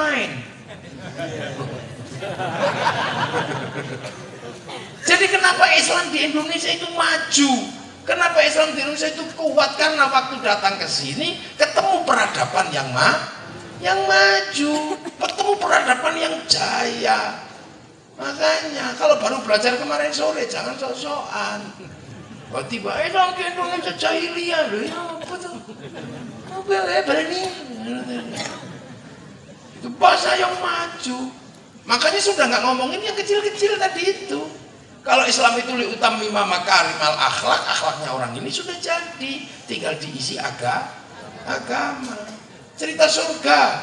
main. Jadi kenapa Islam di Indonesia itu maju? Kenapa Islam di Indonesia itu kuat? Karena waktu datang ke sini ketemu peradaban yang maju, ketemu peradaban yang jaya. Makanya kalau baru belajar kemarin sore jangan sok-sokan. Tiba Islam di Indonesia jahiliyah loh, ya apa tuh? Apa berani? Itu bahasa yang maju. Makanya sudah nggak ngomongin yang kecil-kecil tadi itu. Kalau Islam itu liutamima makarimal akhlak, akhlaknya orang ini sudah jadi, tinggal diisi agama. Cerita surga.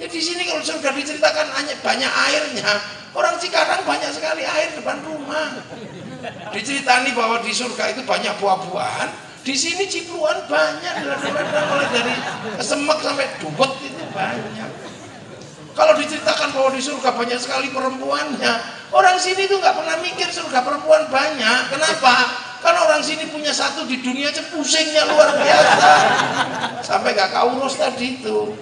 Ya di sini kalau surga diceritakan hanya banyak airnya. Orang Cikarang banyak sekali air depan rumah. Diceritani bahwa di surga itu banyak buah-buahan. Di sini cipluan banyak, mulai dari kesemek sampai dubet itu banyak. Kalau diceritakan bahwa di surga banyak sekali perempuannya, orang sini tuh nggak pernah mikir surga perempuan banyak. Kenapa? Karena orang sini punya satu di dunia aja pusingnya luar biasa, sampai nggak kaurus tadi itu.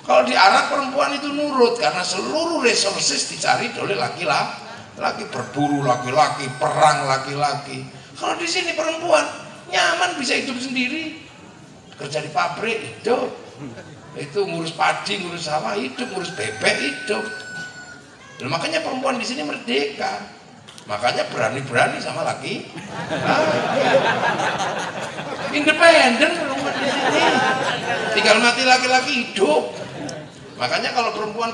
Kalau di Arab perempuan itu nurut karena seluruh resources dicari oleh laki-laki, berburu laki-laki, perang laki-laki. Kalau di sini perempuan nyaman bisa hidup sendiri, kerja di pabrik hidup. Itu ngurus padi, ngurus sawah hidup, ngurus bebek hidup. Nah, makanya perempuan di sini merdeka. Makanya berani-berani sama laki. Independen perempuan di sini. Tinggal mati laki-laki hidup. Makanya kalau perempuan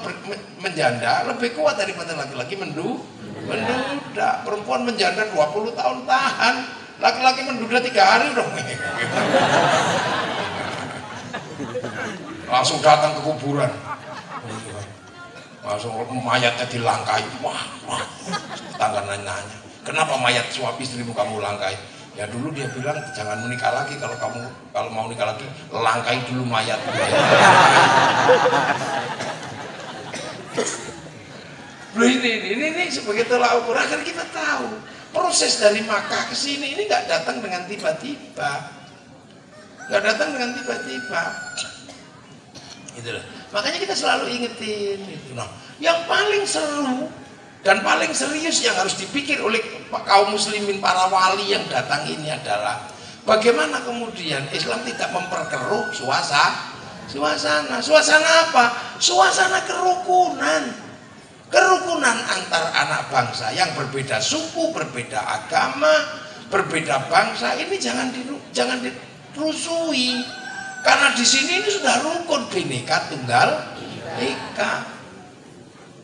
menjanda lebih kuat daripada laki-laki menduda. Perempuan menjanda 20 tahun tahan. Laki-laki menduda 3 hari udah langsung datang ke kuburan, langsung mayatnya dilangkai. Wah, tetangga nanya, kenapa mayat suami istrimu kamu langkai? Ya dulu dia bilang jangan menikah lagi, kalau mau nikah lagi langkai dulu mayat. Ini sebagai tolak ukur agar kita tahu proses dari Makkah ke sini ini nggak datang dengan tiba-tiba, nggak datang dengan tiba-tiba. Itulah. Makanya kita selalu ingetin itu. Nah, yang paling seru dan paling serius yang harus dipikir oleh kaum muslimin para wali yang datang ini adalah bagaimana kemudian Islam tidak memperkeruh suasana. Suasana apa? Suasana kerukunan antar anak bangsa yang berbeda suku, berbeda agama, berbeda bangsa. Ini jangan dirusui. Karena di sini ini sudah rukun Bhinneka Tunggal Ika.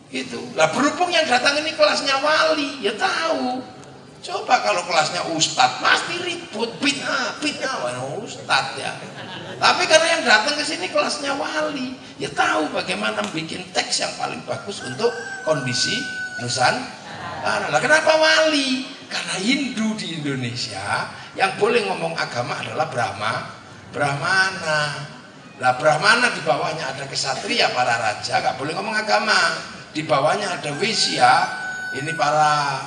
Itu. Lah berhubung yang datang ini kelasnya wali, ya tahu. Coba kalau kelasnya ustadz pasti ribut, bid'ah, ustadz ya. Tapi karena yang datang ke sini kelasnya wali, ya tahu bagaimana bikin teks yang paling bagus untuk kondisi Nusantara. Lah kenapa wali? Karena Hindu di Indonesia yang boleh ngomong agama adalah Brahmana. Lah Brahmana di bawahnya ada kesatria para raja, nggak boleh ngomong agama. Di bawahnya ada Wisya, ini para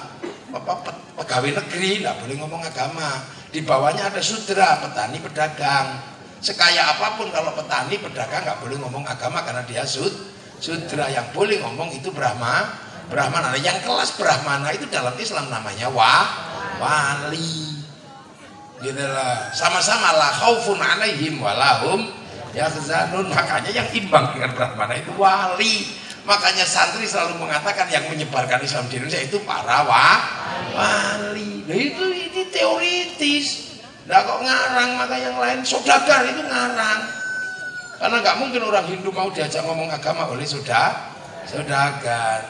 pegawai negeri, nggak boleh ngomong agama. Di bawahnya ada Sudra, petani pedagang. Sekaya apapun kalau petani pedagang nggak boleh ngomong agama karena dia Sudra. Yang boleh ngomong itu Brahmana. Yang kelas Brahmana itu dalam Islam namanya wali. Gitulah, sama-sama la khaufun alaihim walahum yahzanun. Makanya yang imbang dengan Brahmana itu wali. Makanya santri selalu mengatakan yang menyebarkan Islam di Indonesia itu para wali. Nah ini teoritis. Nah kok ngarang, maka yang lain saudagar itu ngarang. Karena nggak mungkin orang Hindu mau diajak ngomong agama oleh saudagar.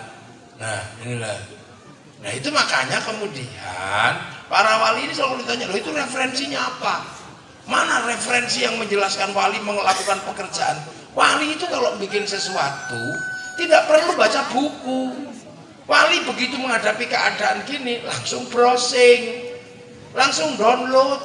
Nah inilah. Nah itu makanya kemudian para wali ini selalu ditanya, loh itu referensinya apa? Mana referensi yang menjelaskan wali melakukan pekerjaan? Wali itu kalau bikin sesuatu tidak perlu baca buku. Wali begitu menghadapi keadaan gini langsung browsing, langsung download.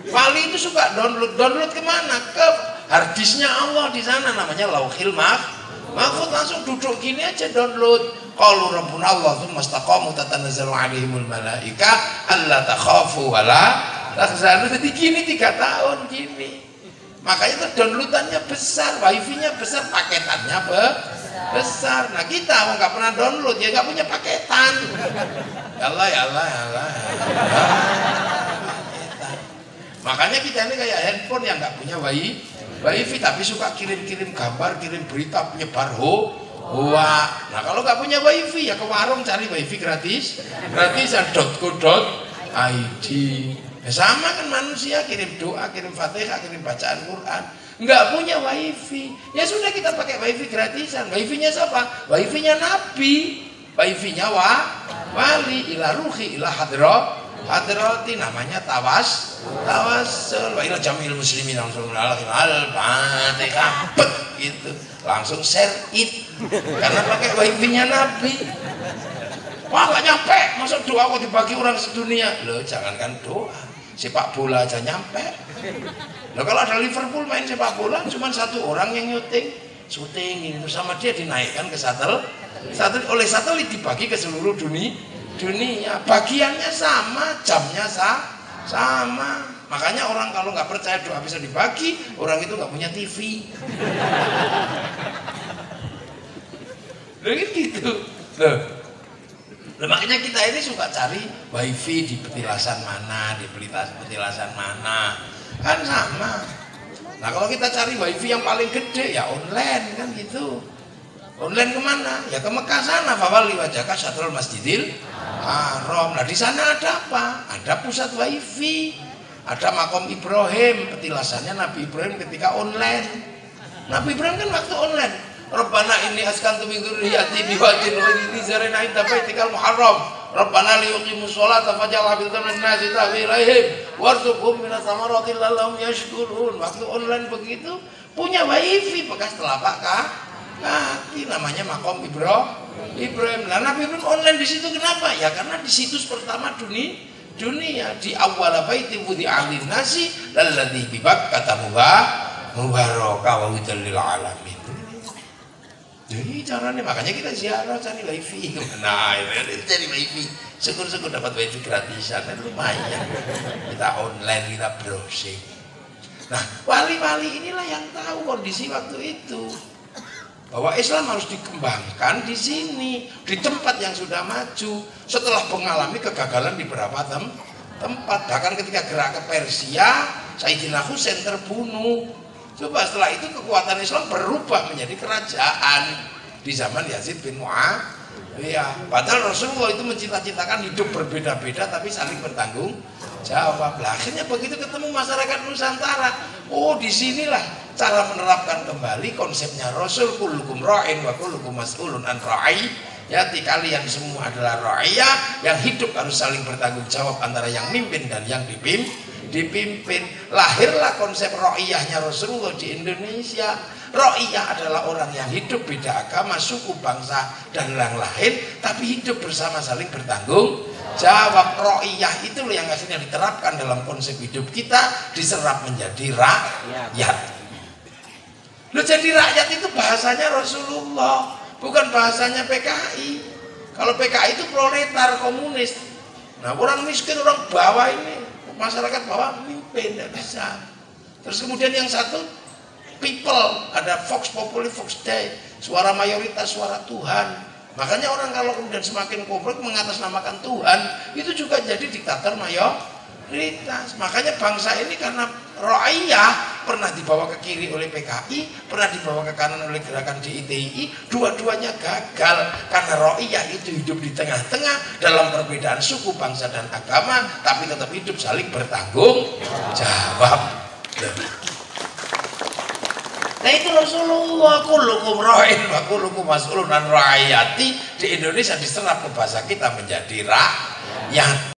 Wali itu suka download kemana? Ke harddisknya Allah di sana namanya Lauhil Mahfuz. Langsung duduk gini aja download. Qalu rabbuna Allah tsumma istaqamu tatanazzalu alaihimul malaika alla takhafu wala tahzanu. Jadi gini 3 tahun gini. Makanya itu downloadannya besar, wifi-nya besar, paketannya besar. Nah kita nggak pernah download, ya nggak punya paketan. Ya Allah, ya Allah, ya Allah, ya Allah. Makanya kita ini kayak handphone yang nggak punya wifi, tapi suka kirim-kirim gambar, kirim berita, penyebar hoax. Nah kalau nggak punya wifi ya ke warung cari wifi gratisan .co.id. Ya sama kan manusia, kirim doa, kirim fatihah, kirim bacaan Quran, nggak punya wifi, ya sudah kita pakai wifi gratisan. Wifi-nya siapa? Wifi-nya Nabi, wifi-nya wali, ila ruhi, ila hadrati, namanya tawassul, wa ila jamil muslimin langsung al-fatihah, gitu, langsung share it, karena pakai wifi-nya Nabi. Wah gak nyampe, masa doa kok dibagi orang sedunia? Loh jangankan doa, sepak bola aja nyampe. Loh kalau ada Liverpool main sepak bola cuma satu orang yang syuting itu, sama dia dinaikkan ke satelit, oleh satelit dibagi ke seluruh dunia. Bagiannya sama, jamnya sama. Makanya orang kalau nggak percaya doa bisa dibagi, orang itu nggak punya TV. Loh gitu. Loh, makanya kita ini suka cari wifi di petilasan mana, di petilasan mana, kan sama. Nah kalau kita cari wifi yang paling gede ya online kan gitu. Online kemana? Ya ke Mekah sana, fawalli wajhaka syatrul masjidil haram. Nah di sana ada apa? Ada pusat wifi, ada makom Ibrahim, petilasannya Nabi Ibrahim ketika online. Nabi Ibrahim kan waktu online. Rabbana inni askantu min dzurriyyati biwadin ghairi dzi zar'in 'inda baitikal muharram. Rabbana liyuqimus sholata faj'al afidatan minan nasi tahwi ilaihim warzuqhum minas thamarati la'allahum yashkurun. Waktu online begitu punya wifi bekas telapak kaki, namanya makom Ibrahim. Nah, Nabi Ibrahim online di situ kenapa? Ya karena di situs pertama dunia, di awwal baiti wudi'a lin-nasi lalladzi bi Bakkah mubarakah wa hudan lil alamin. Jadi caranya, makanya kita ziarah cari wifi. Nah itu cari wifi, syukur-syukur dapat wifi gratisan, kan lumayan. Kita online, kita browsing. Nah wali-wali inilah yang tahu kondisi waktu itu, bahwa Islam harus dikembangkan di sini, di tempat yang sudah maju. Setelah mengalami kegagalan di beberapa tempat, bahkan ketika gerak ke Persia, Sayyidina Husain terbunuh. Coba setelah itu kekuatan Islam berubah menjadi kerajaan di zaman Yazid bin Muawiyah. Padahal Rasulullah itu mencita-citakan hidup berbeda-beda tapi saling bertanggung jawab. Akhirnya begitu ketemu masyarakat Nusantara, oh disinilah cara menerapkan kembali konsepnya Rasul, kullukum ra'in wa kullukum mas'ulun an ra'iyati. Kalian semua adalah ra'iyah, yang hidup harus saling bertanggung jawab antara yang mimpin dan yang dipimpin. Lahirlah konsep ro'iyahnya Rasulullah di Indonesia. Ro'iyah adalah orang yang hidup beda agama, suku, bangsa, dan yang lain, tapi hidup bersama saling bertanggung jawab. Ro'iyah itu yang akhirnya diterapkan dalam konsep hidup kita, diserap menjadi rakyat. Loh, jadi rakyat itu bahasanya Rasulullah, bukan bahasanya PKI. Kalau PKI itu proletar, komunis. Nah orang miskin, orang bawah ini, masyarakat bawah mimpin, tidak bisa. Terus kemudian yang satu people, ada Vox Populi, Vox Dei, suara mayoritas, suara Tuhan. Makanya orang kalau kemudian semakin kompleks mengatasnamakan Tuhan, itu juga jadi diktator mayoritas. Makanya bangsa ini karena ro'iyah pernah dibawa ke kiri oleh PKI, pernah dibawa ke kanan oleh gerakan DITI, dua-duanya gagal karena ro'iyah itu hidup di tengah-tengah dalam perbedaan suku, bangsa, dan agama, tapi tetap hidup saling bertanggung jawab. Nah itu Rasulullah, kullukum ra'in wa kullukum mas'ulun an ra'iyati. Di Indonesia diserap ke bahasa kita menjadi rakyat.